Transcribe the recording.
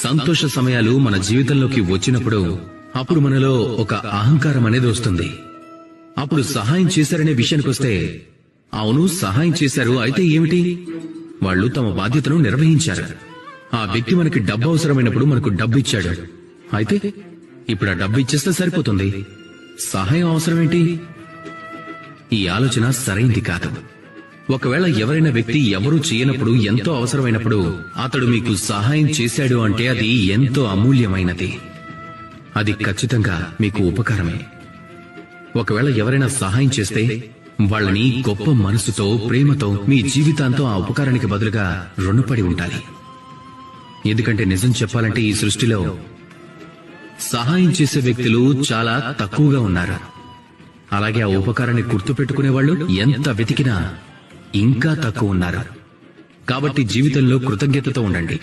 సంతోష సమయాలు మన జీవితంలోకి వచ్చినప్పుడు అప్పుడు మనలో ఒక అహంకారం అనేది వస్తుంది. అప్పుడు సహాయం చేశారనే విషయానికొస్తే, అవును సహాయం చేశారు, అయితే ఏమిటి, వాళ్ళు తమ బాధ్యతను నిర్వహించారు. ఆ వ్యక్తి మనకి డబ్బు అవసరమైనప్పుడు మనకు డబ్బు ఇచ్చాడు, అయితే ఇప్పుడు ఆ డబ్బు ఇచ్చేస్తే సరిపోతుంది, సహాయం అవసరమేంటి? ఈ ఆలోచన సరైంది కాదు. ఒకవేళ ఎవరైనా వ్యక్తి ఎవరూ చేయనప్పుడు ఎంతో అవసరమైనప్పుడు అతడు మీకు సహాయం చేశాడు అంటే అది ఎంతో అమూల్యమైనది. అది ఖచ్చితంగా మీకు ఉపకారమే. ఒకవేళ ఎవరైనా సహాయం చేస్తే వాళ్ళని గొప్ప మనసుతో, ప్రేమతో మీ జీవితాంతం ఆ ఉపకారానికి బదులుగా రుణపడి ఉండాలి. ఎందుకంటే నిజం చెప్పాలంటే ఈ సృష్టిలో సహాయం చేసే వ్యక్తులు చాలా తక్కువగా ఉన్నారు. అలాగే ఆ ఉపకారాన్ని గుర్తుపెట్టుకునే వాళ్ళు ఎంత వెతికినా ఇంకా తక్కువ ఉన్నారు. కాబట్టి జీవితంలో కృతజ్ఞతతో ఉండండి.